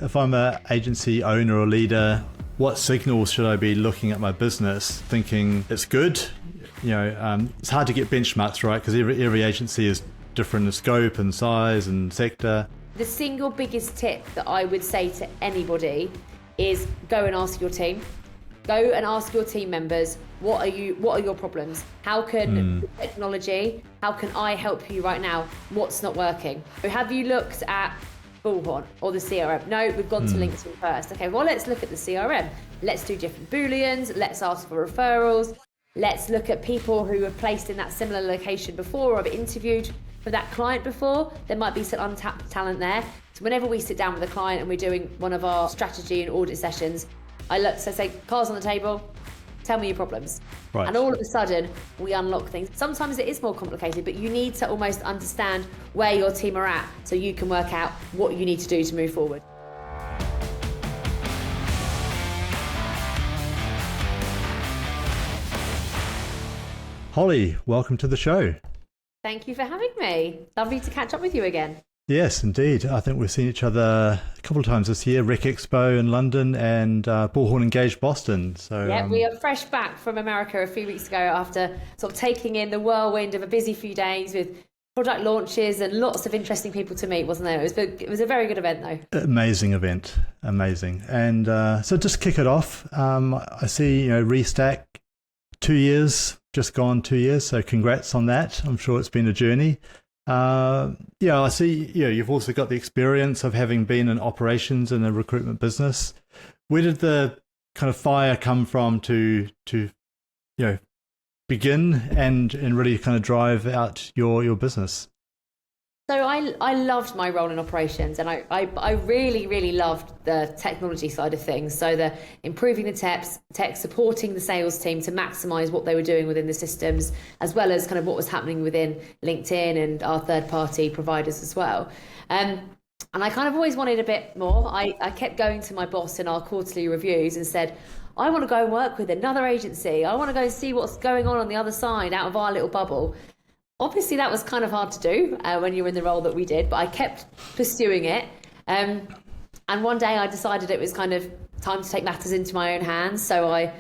if I'm an agency owner or leader, what signals should I be looking at my business thinking it's good? It's hard to get benchmarks, right? Because every agency is different in scope and size and sector. The single biggest tip that I would say to anybody is go and ask your team. Go and ask your team members, what are your problems? How can technology, how can I help you right now? What's not working? Have you looked at Bullhorn or the CRM? No, we've gone to LinkedIn first. Okay, well, let's look at the CRM. Let's do different Booleans. Let's ask for referrals. Let's look at people who were placed in that similar location before or have interviewed for that client before. There might be some untapped talent there. So whenever we sit down with a client and we're doing one of our strategy and audit sessions, I look, so say, cards on the table, tell me your problems. Right. And all of a sudden, we unlock things. Sometimes it is more complicated, but you need to almost understand where your team are at so you can work out what you need to do to move forward. Holly, welcome to the show. Thank you for having me. Lovely to catch up with you again. Yes, indeed. I think we've seen each other a couple of times this year, Rec Expo in London and Bullhorn Engage Boston. So yeah, we are fresh back from America a few weeks ago after sort of taking in the whirlwind of a busy few days with product launches and lots of interesting people to meet, wasn't there? It was a very good event, though. Amazing event, amazing. And so just kick it off. I see, Restack, 2 years, just gone 2 years. So congrats on that. I'm sure it's been a journey. I see, you've also got the experience of having been in operations in a recruitment business. Where did the kind of fire come from to begin and really kind of drive out your business? So I loved my role in operations, and I really, really loved the technology side of things. So the improving the tech, supporting the sales team to maximise what they were doing within the systems, as well as kind of what was happening within LinkedIn and our third-party providers as well. And I kind of always wanted a bit more. I kept going to my boss in our quarterly reviews and said, I want to go and work with another agency. I want to go and see what's going on the other side, out of our little bubble. Obviously, that was kind of hard to do when you're in the role that we did, but I kept pursuing it. And one day I decided it was kind of time to take matters into my own hands. So I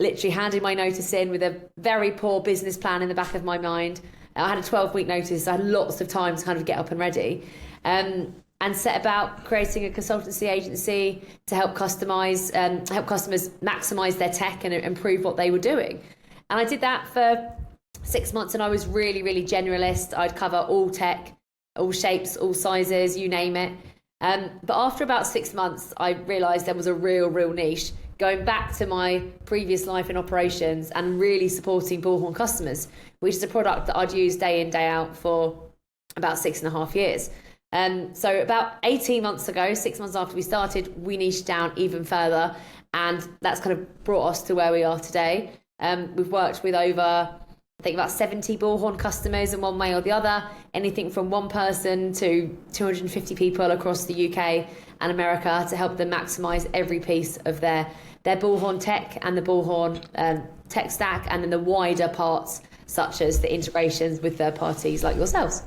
literally handed my notice in with a very poor business plan in the back of my mind. I had a 12-week notice. So I had lots of time to kind of get up and ready. And set about creating a consultancy agency to help customers maximize their tech and improve what they were doing. And I did that for 6 months, and I was really, really generalist. I'd cover all tech, all shapes, all sizes, you name it. But after about 6 months, I realised there was a real niche, going back to my previous life in operations and really supporting Bullhorn customers, which is a product that I'd used day in, day out for about 6.5 years. So about 18 months ago, 6 months after we started, we niched down even further, and that's kind of brought us to where we are today. We've worked with over, I think, about 70 Bullhorn customers in one way or the other, anything from one person to 250 people across the UK and America, to help them maximise every piece of their Bullhorn tech and the Bullhorn tech stack, and then the wider parts such as the integrations with third parties like yourselves.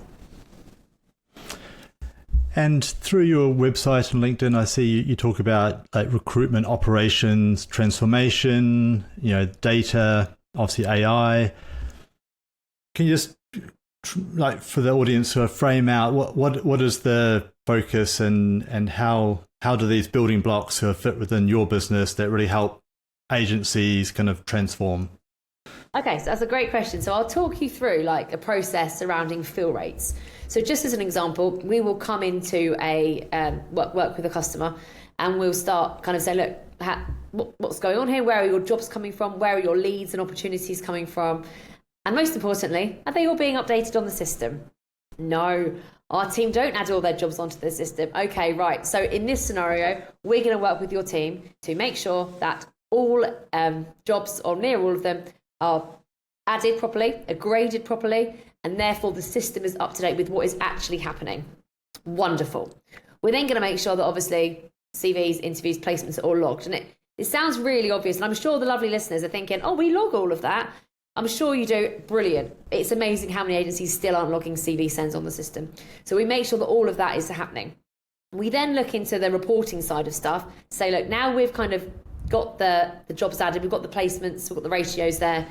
And through your website and LinkedIn, I see you talk about like recruitment operations, transformation, data, obviously AI. Can you just, like, for the audience, sort of frame out what is the focus and how do these building blocks sort of fit within your business that really help agencies kind of transform? Okay, so that's a great question. So I'll talk you through like a process surrounding fill rates. So just as an example, we will come into a work with a customer, and we'll start kind of say, look, what's going on here? Where are your jobs coming from? Where are your leads and opportunities coming from? And most importantly, are they all being updated on the system? No, our team don't add all their jobs onto the system. Okay, right. So in this scenario, we're going to work with your team to make sure that all jobs, or near all of them, are added properly, are graded properly, and therefore the system is up to date with what is actually happening. Wonderful. We're then going to make sure that obviously CVs, interviews, placements are all logged. And it sounds really obvious, and I'm sure the lovely listeners are thinking, oh, we log all of that. I'm sure you do. Brilliant. It's amazing how many agencies still aren't logging CV sends on the system. So we make sure that all of that is happening. We then look into the reporting side of stuff, say, look, now we've kind of got the jobs added, we've got the placements, we've got the ratios there.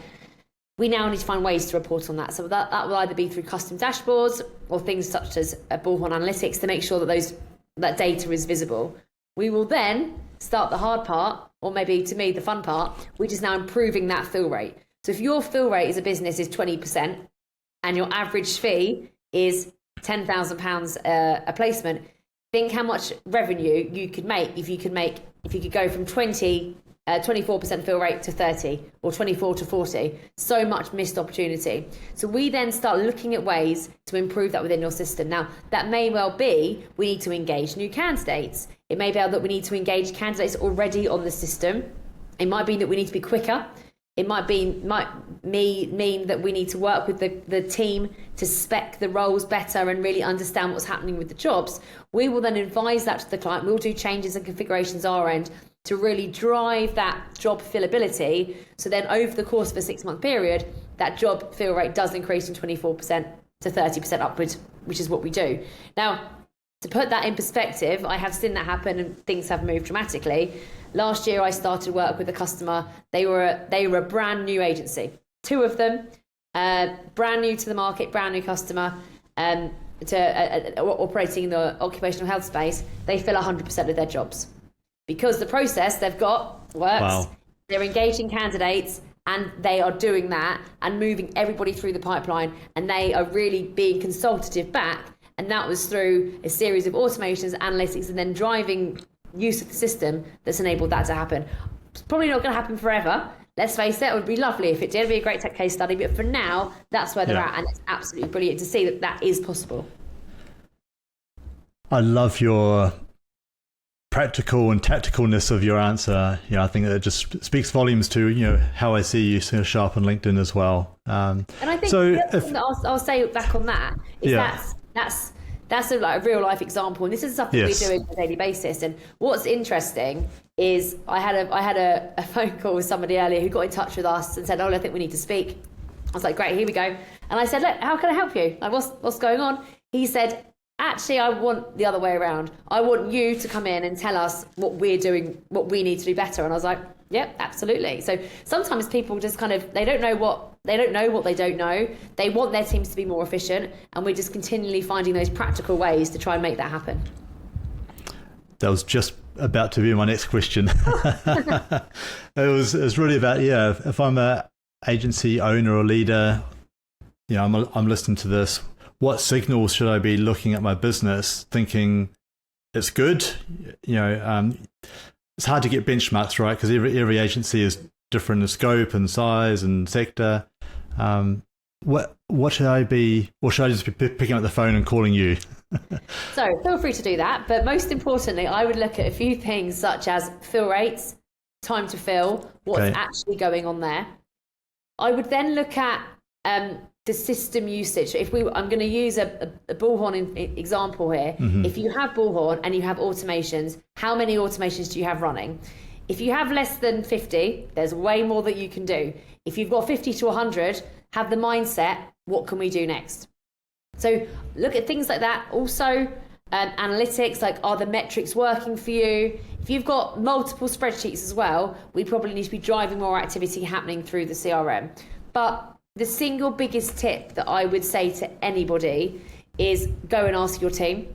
We now need to find ways to report on that. So that will either be through custom dashboards or things such as Bullhorn Analytics to make sure that that data is visible. We will then start the hard part, or maybe to me the fun part, which is now improving that fill rate. So if your fill rate as a business is 20% and your average fee is £10,000 a placement, think how much revenue you could make if you could go from 24% fill rate to 30 or 24 to 40. So much missed opportunity. So we then start looking at ways to improve that within your system. Now, that may well be we need to engage new candidates. It may be that we need to engage candidates already on the system. It might be that we need to be quicker. It might mean that we need to work with the team to spec the roles better and really understand what's happening with the jobs. We will then advise that to the client. We'll do changes and configurations our end to really drive that job fillability. So then over the course of a 6-month period, that job fill rate does increase from 24% to 30% upwards, which is what we do. Now, to put that in perspective, I have seen that happen and things have moved dramatically. Last year, I started work with a customer. They were a brand new agency. 2 of them, brand new to the market, brand new customer, operating in the occupational health space. They fill 100% of their jobs because the process they've got works. Wow. They're engaging candidates and they are doing that and moving everybody through the pipeline, and they are really being consultative back. And that was through a series of automations, analytics, and then driving use of the system that's enabled that to happen. It's probably not going to happen forever. Let's face it, it would be lovely if it did. It'd be a great tech case study. But for now, that's where they're at. And it's absolutely brilliant to see that that is possible. I love your practical and tacticalness of your answer. I think that it just speaks volumes to, how I see you show up on LinkedIn as well. And I think the other thing that I'll say back on that is that's a real life example, and this is something we do on a daily basis. And what's interesting is I had a phone call with somebody earlier who got in touch with us and said, "Oh, I think we need to speak." I was like, "Great, here we go." And I said, "Look, how can I help you? Like, what's going on?" He said, "Actually, I want the other way around. I want you to come in and tell us what we're doing, what we need to do better." And I was like, "Yep, absolutely." So sometimes people just they don't know what they don't know. They want their teams to be more efficient, and we're just continually finding those practical ways to try and make that happen. That was just about to be my next question. It was really about, if I'm an agency owner or leader, I'm listening to this. What signals should I be looking at my business thinking it's good? It's hard to get benchmarks, right? Because every agency is different in scope and size and sector. What should I be, or should I just be picking up the phone and calling you? So feel free to do that. But most importantly, I would look at a few things such as fill rates, time to fill, what's actually going on there. I would then look at the system usage. I'm going to use a Bullhorn example here. Mm-hmm. If you have Bullhorn and you have automations, how many automations do you have running? If you have less than 50, there's way more that you can do. If you've got 50 to 100, have the mindset, what can we do next? So look at things like that. Also, analytics, like are the metrics working for you? If you've got multiple spreadsheets as well, we probably need to be driving more activity happening through the CRM. But the single biggest tip that I would say to anybody is go and ask your team.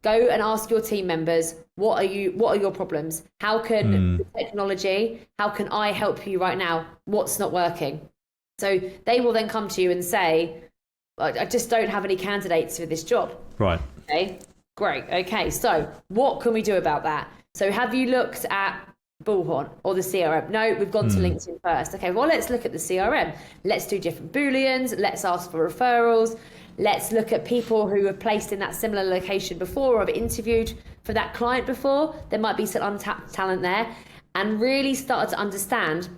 Go and ask your team members, what are your problems? How can the technology, how can I help you right now? What's not working? So they will then come to you and say, I just don't have any candidates for this job. Right. Okay, great. Okay, so what can we do about that? So have you looked at Bullhorn or the CRM? No, we've gone to LinkedIn first. Okay, well, let's look at the CRM. Let's do different Booleans. Let's ask for referrals. Let's look at people who have placed in that similar location before or have interviewed for that client before. There might be some untapped talent there, and really start to understand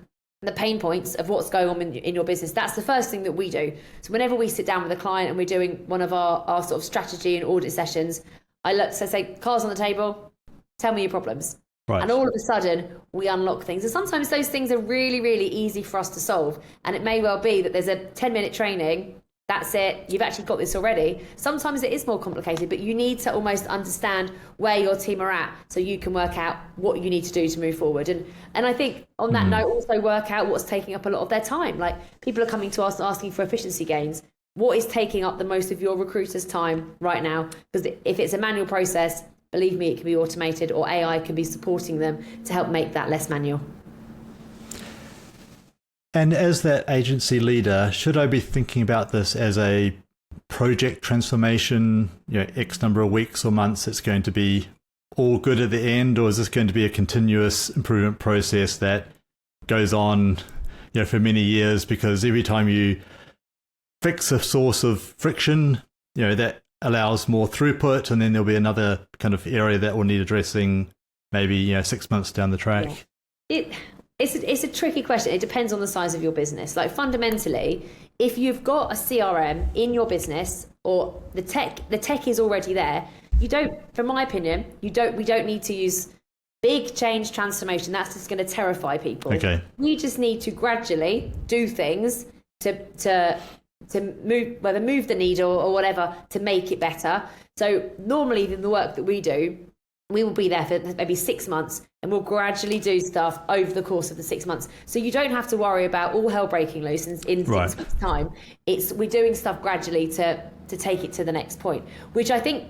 the pain points of what's going on in your business. That's the first thing that we do. So whenever we sit down with a client and we're doing one of our sort of strategy and audit sessions, I say, cards on the table, tell me your problems. Right. And all of a sudden, we unlock things. And sometimes those things are really, really easy for us to solve. And it may well be that there's a 10-minute training that's it, you've actually got this already. Sometimes it is more complicated, but you need to almost understand where your team are at so you can work out what you need to do to move forward. And I think on that note, also work out what's taking up a lot of their time. Like, people are coming to us asking for efficiency gains. What is taking up the most of your recruiters' time right now? Because if it's a manual process, believe me, it can be automated, or AI can be supporting them to help make that less manual. And as that agency leader, should I be thinking about this as a project transformation, X number of weeks or months, it's going to be all good at the end, or is this going to be a continuous improvement process that goes on, for many years? Because every time you fix a source of friction, that allows more throughput, and then there'll be another kind of area that will need addressing maybe 6 months down the track. Yeah. It's a tricky question. It depends on the size of your business. Like, fundamentally, if you've got a CRM in your business, or the tech is already there, you don't, from my opinion, we don't need to use big change transformation. That's just going to terrify people. Okay. We just need to gradually do things to move the needle or whatever to make it better. So normally in the work that we do, we will be there for maybe 6 months, and we'll gradually do stuff over the course of the 6 months. So you don't have to worry about all hell breaking loose in 6 months' time. We're doing stuff gradually to take it to the next point, which I think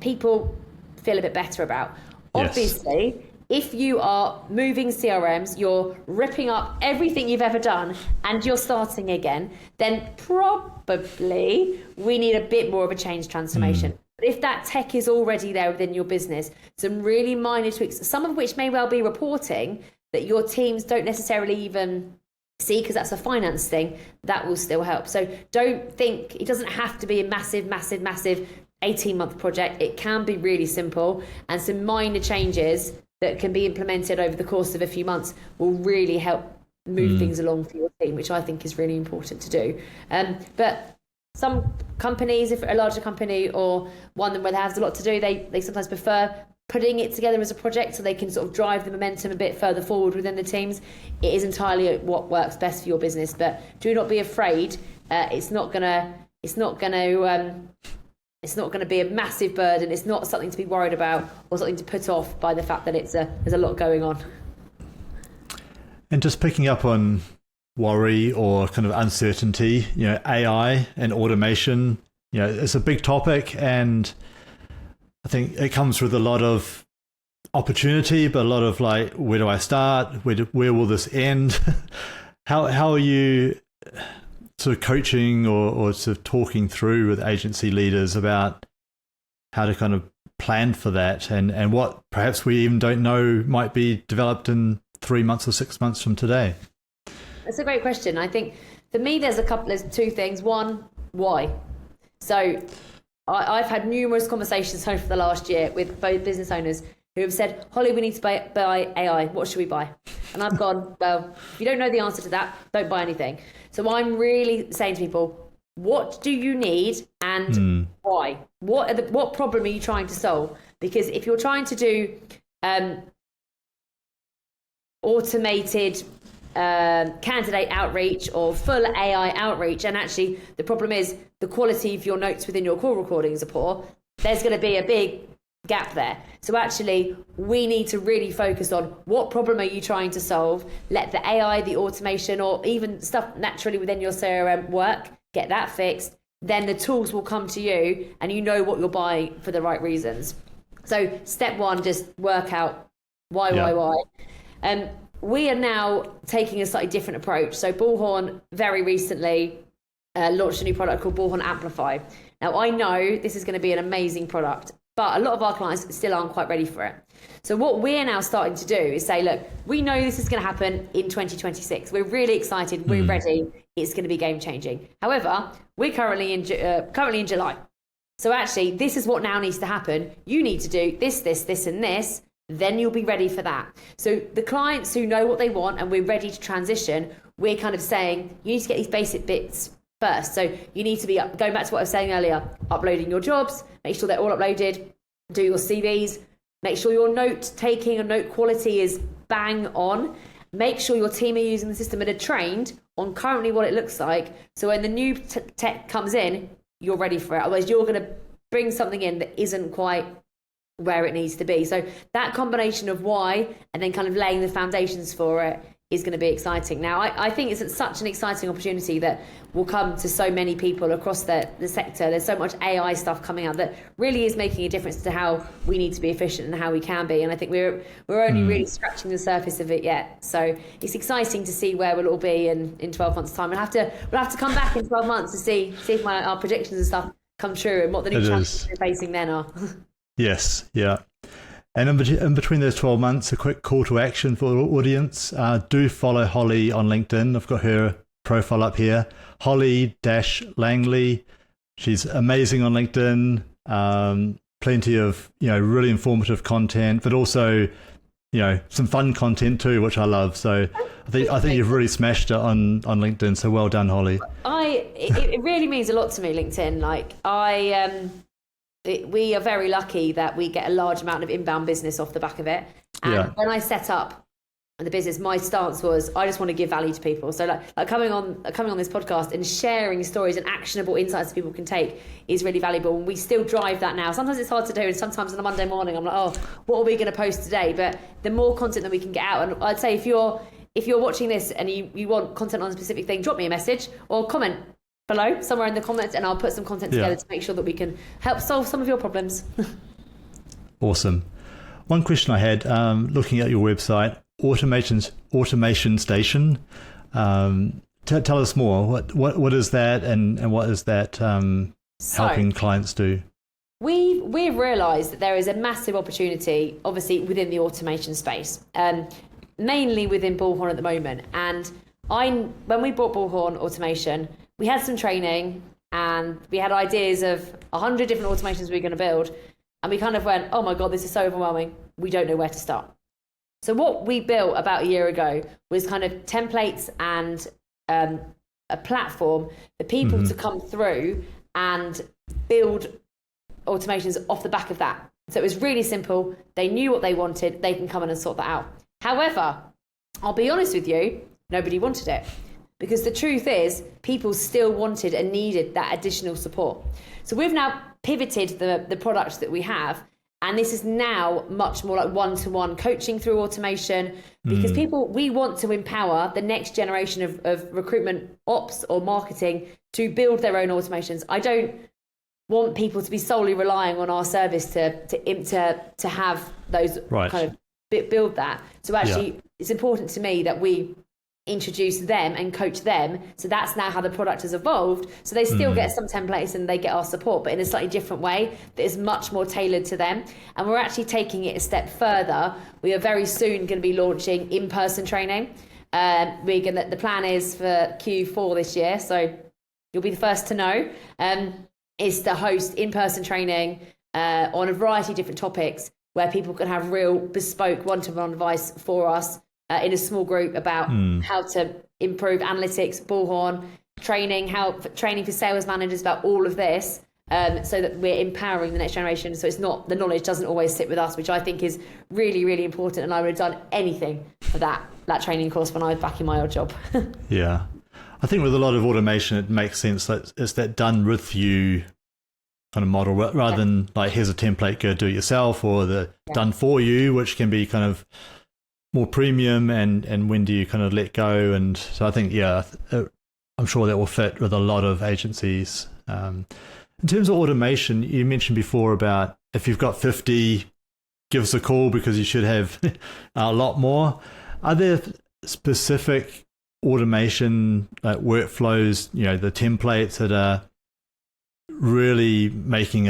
people feel a bit better about. Yes. Obviously, if you are moving CRMs, you're ripping up everything you've ever done and you're starting again, then probably we need a bit more of a change transformation. But if that tech is already there within your business, some really minor tweaks, some of which may well be reporting that your teams don't necessarily even see because that's a finance thing, that will still help. So don't think, it doesn't have to be a massive 18-month project. It can be really simple, and some minor changes that can be implemented over the course of a few months will really help move things along for your team, which I think is really important to do. But some companies, if a larger company or one where they have a lot to do, they sometimes prefer putting it together as a project so they can sort of drive the momentum a bit further forward within the teams. It is entirely what works best for your business, but do not be afraid. It's not gonna be a massive burden. It's not something to be worried about or something to put off by the fact that there's a lot going on. And just picking up on worry or kind of uncertainty, AI and automation, it's a big topic, and I think it comes with a lot of opportunity, but a lot of like, where do I start? Where will this end? How are you sort of coaching or sort of talking through with agency leaders about how to kind of plan for that, and what perhaps we even don't know might be developed in 3 months or 6 months from today? That's a great question. I think for me, there's two things. One, why? So I've had numerous conversations over the last year with both business owners who have said, Holly, we need to buy AI. What should we buy? And I've gone, well, if you don't know the answer to that, don't buy anything. So I'm really saying to people, what do you need and why? What problem are you trying to solve? Because if you're trying to do automated candidate outreach or full AI outreach, and actually the problem is the quality of your notes within your call recordings are poor, there's going to be a big gap there. So actually we need to really focus on what problem are you trying to solve. Let the AI, the automation, or even stuff naturally within your CRM work, get that fixed. Then the tools will come to you and you know what you're buying for the right reasons. So step one, just work out why. We are now taking a slightly different approach. So Bullhorn very recently launched a new product called Bullhorn Amplify. Now, I know this is going to be an amazing product, but a lot of our clients still aren't quite ready for it. So what we're now starting to do is say, look, we know this is going to happen in 2026. We're really excited. We're ready. It's going to be game changing. However, we're currently in July. So actually, this is what now needs to happen. You need to do this, and this. Then you'll be ready for that. So the clients who know what they want and we're ready to transition, we're kind of saying, you need to get these basic bits first. So you need to be going back to what I was saying earlier, uploading your jobs, make sure they're all uploaded, do your CVs, make sure your note taking and note quality is bang on. make sure your team are using the system and are trained on currently what it looks like. So when the new tech comes in, you're ready for it. Otherwise, you're going to bring something in that isn't quite where it needs to be. So that combination of why and then kind of laying the foundations for it is going to be exciting. Now, I think it's such an exciting opportunity that will come to so many people across the sector. There's so much AI stuff coming out that really is making a difference to how we need to be efficient and how we can be. And I think we're only really scratching the surface of it yet. So it's exciting to see where we'll all be in 12 months' time. We'll have to come back in 12 months to see if our predictions and stuff come true and what the new challenges we're facing then are. Yes, yeah. And in between those 12 months, a quick call to action for the audience. Do follow Holly on LinkedIn. I've got her profile up here, Holly-Langley. She's amazing on LinkedIn. Plenty of, really informative content, but also, some fun content too, which I love. So I think you've really smashed it on LinkedIn. So well done, Holly. It really means a lot to me, LinkedIn. We are very lucky that we get a large amount of inbound business off the back of it. And when I set up the business, my stance was I just want to give value to people. So like coming on this podcast and sharing stories and actionable insights that people can take is really valuable. And we still drive that now. Sometimes it's hard to do, and sometimes on a Monday morning I'm like, oh, what are we going to post today? But the more content that we can get out, and I'd say if you're watching this and you want content on a specific thing, drop me a message or comment below somewhere in the comments, and I'll put some content together to make sure that we can help solve some of your problems. Awesome. One question I had, looking at your website, Automation Station. Tell us more. What is that, and what is that helping clients do? We've realised that there is a massive opportunity, obviously within the automation space, mainly within Bullhorn at the moment. And when we bought Bullhorn Automation, we had some training and we had ideas of 100 different automations we were going to build. And we kind of went, oh my God, this is so overwhelming. We don't know where to start. So what we built about a year ago was kind of templates and a platform for people to come through and build automations off the back of that. So it was really simple. They knew what they wanted. They can come in and sort that out. However, I'll be honest with you, nobody wanted it. Because the truth is, people still wanted and needed that additional support. So we've now pivoted the products that we have, and this is now much more like one-to-one coaching through automation, because we want to empower the next generation of recruitment ops or marketing to build their own automations. I don't want people to be solely relying on our service to have those kind of build that. So actually, it's important to me that we introduce them and coach them. So that's now how the product has evolved. So they still get some templates and they get our support, but in a slightly different way that is much more tailored to them. And we're actually taking it a step further. We are very soon going to be launching in-person training. The plan is for Q4 this year, so you'll be the first to know, is to host in-person training on a variety of different topics where people can have real bespoke one-to-one advice for us in a small group about how to improve analytics, Bullhorn, training for sales managers about all of this, so that we're empowering the next generation. So it's not, the knowledge doesn't always sit with us, which I think is really, really important. And I would have done anything for that training course when I was back in my old job. Yeah. I think with a lot of automation, it makes sense that it's that done with you kind of model rather than like, here's a template, go do it yourself, or the done for you, which can be kind of more premium, and when do you kind of let go? And so I think, I'm sure that will fit with a lot of agencies. In terms of automation, you mentioned before about if you've got 50, give us a call because you should have a lot more. Are there specific automation workflows, the templates that are really making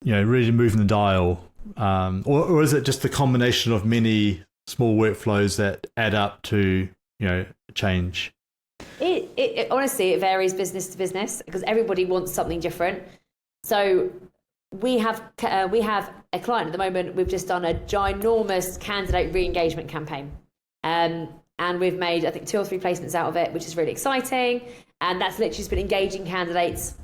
really moving the dial? Or is it just the combination of many small workflows that add up to change? It honestly, it varies business to business because everybody wants something different. So we have a client at the moment. We've just done a ginormous candidate re-engagement campaign, and we've made I think 2 or 3 placements out of it, which is really exciting. And that's literally just been engaging candidates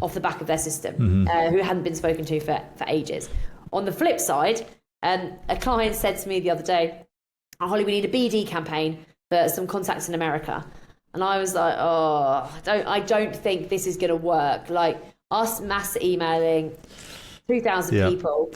off the back of their system who hadn't been spoken to for ages. On the flip side, a client said to me the other day, "Oh, Holly, we need a BD campaign for some contacts in America. And I was like, oh, I don't think this is going to work. Like us mass emailing 2,000 people.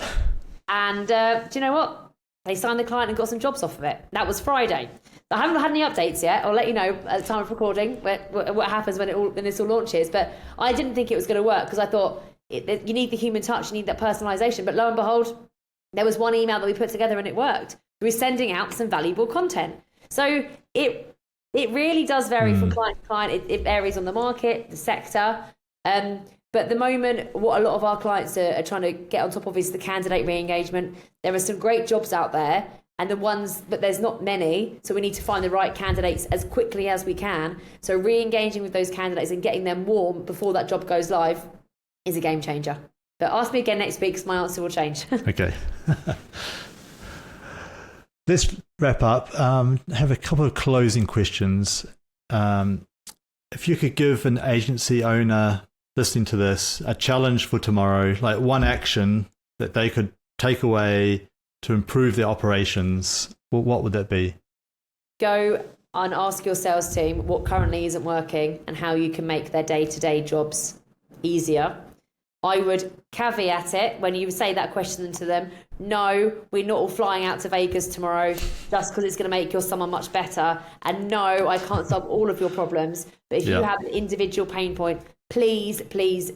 And do you know what? They signed the client and got some jobs off of it. That was Friday. I haven't had any updates yet. I'll let you know at the time of recording what happens when this all launches. But I didn't think it was going to work because I thought you need the human touch, you need that personalization. But lo and behold, there was one email that we put together and it worked. We were sending out some valuable content. So it really does vary from client to client. It varies on the market, the sector. But at the moment, what a lot of our clients are trying to get on top of is the candidate re-engagement. There are some great jobs out there, but there's not many. So we need to find the right candidates as quickly as we can. So re-engaging with those candidates and getting them warm before that job goes live is a game changer. But ask me again next week because my answer will change. Okay. Let's wrap up. Have a couple of closing questions. If you could give an agency owner listening to this a challenge for tomorrow, like one action that they could take away to improve their operations, what would that be? Go and ask your sales team what currently isn't working and how you can make their day-to-day jobs easier. I would caveat it when you say that question to them. No, we're not all flying out to Vegas tomorrow just because it's going to make your summer much better. And no, I can't solve all of your problems. But if you have an individual pain point, please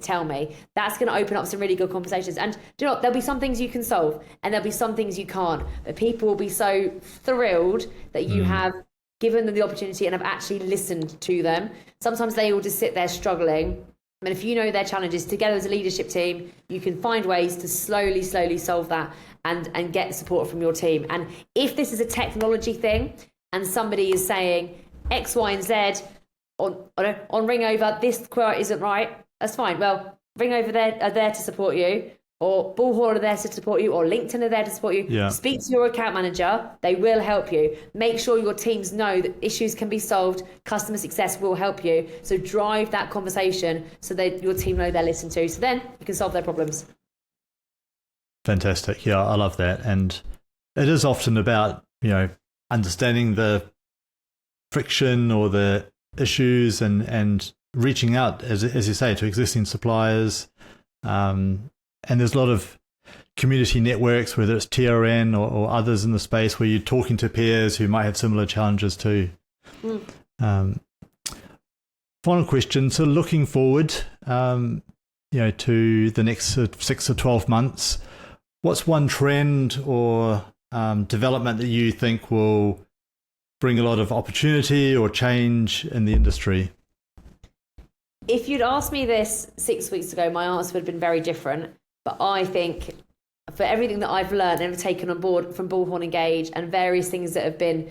tell me. That's going to open up some really good conversations. And do you know what? There'll be some things you can solve and there'll be some things you can't. But people will be so thrilled that you have given them the opportunity and have actually listened to them. Sometimes they all just sit there struggling. And if you know their challenges, together as a leadership team, you can find ways to slowly solve that and get support from your team. And if this is a technology thing and somebody is saying X, Y, and Z on Ringover, this quote isn't right, that's fine. Well, Ringover are there to support you, or Bullhorn are there to support you, or LinkedIn are there to support you. Yeah. Speak to your account manager. They will help you. Make sure your teams know that issues can be solved. Customer success will help you. So drive that conversation so that your team know they're listened to. So then you can solve their problems. Fantastic. Yeah, I love that. And it is often about, understanding the friction or the issues and reaching out, as you say, to existing suppliers. And there's a lot of community networks, whether it's TRN or others in the space, where you're talking to peers who might have similar challenges too. Final question. So looking forward, to the next 6 or 12 months, what's one trend or development that you think will bring a lot of opportunity or change in the industry? If you'd asked me this 6 weeks ago, my answer would have been very different. But I think for everything that I've learned and have taken on board from Bullhorn Engage and various things that have been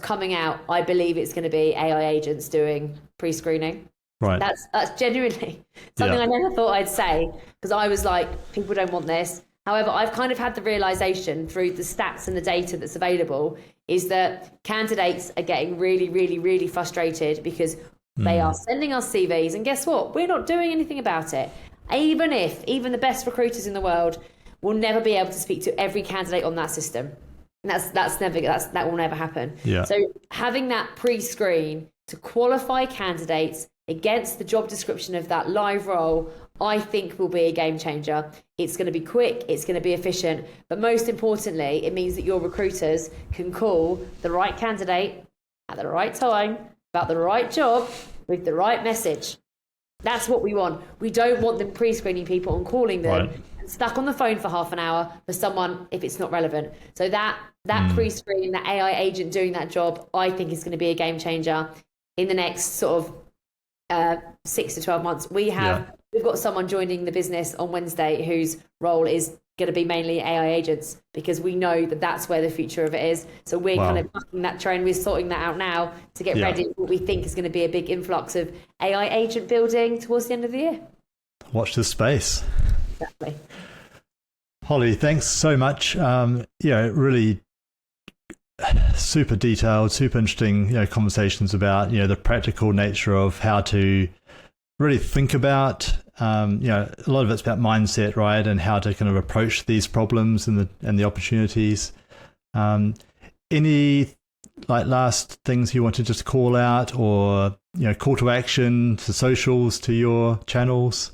coming out, I believe it's going to be AI agents doing pre-screening. Right. That's genuinely something I never thought I'd say, because I was like, people don't want this. However, I've kind of had the realization through the stats and the data that's available is that candidates are getting really frustrated because they are sending us CVs, and guess what? We're not doing anything about it. Even the best recruiters in the world will never be able to speak to every candidate on that system. And that will never happen. Yeah. So having that pre-screen to qualify candidates against the job description of that live role, I think will be a game changer. It's going to be quick, it's going to be efficient, but most importantly, it means that your recruiters can call the right candidate at the right time, about the right job, with the right message. That's what we want. We don't want them pre-screening people and calling them and stuck on the phone for half an hour for someone if it's not relevant. So that pre-screen, that AI agent doing that job, I think is going to be a game changer in the next sort of 6 to 12 months. We've got someone joining the business on Wednesday whose role is going to be mainly AI agents, because we know that that's where the future of it is. So we're kind of bucking that trend. We're sorting that out now to get ready for what we think is going to be a big influx of AI agent building towards the end of the year. Watch this space. Exactly. Holly, thanks so much. Really super detailed, super interesting, conversations about, the practical nature of how to really think about, a lot of it's about mindset, right? And how to kind of approach these problems and the opportunities. Any like last things you want to just call out, or call to action, to socials, to your channels?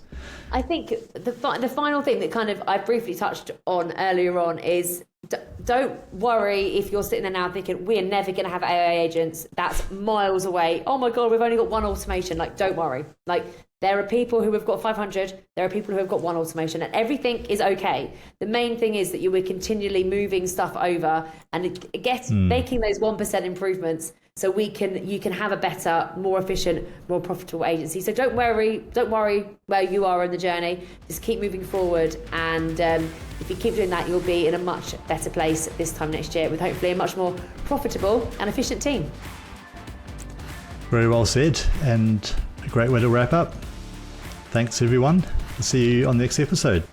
I think the final thing that kind of I briefly touched on earlier on is don't worry if you're sitting there now thinking we're never going to have AI agents. That's miles away. Oh my God, we've only got one automation. Like, don't worry. Like, there are people who have got 500. There are people who have got one automation, and everything is okay. The main thing is that you were continually moving stuff over and making those 1% improvements, so you can have a better, more efficient, more profitable agency. So don't worry where you are in the journey. Just keep moving forward, and if you keep doing that, you'll be in a much better place this time next year with hopefully a much more profitable and efficient team. Very well said, and a great way to wrap up. Thanks everyone. I'll see you on the next episode.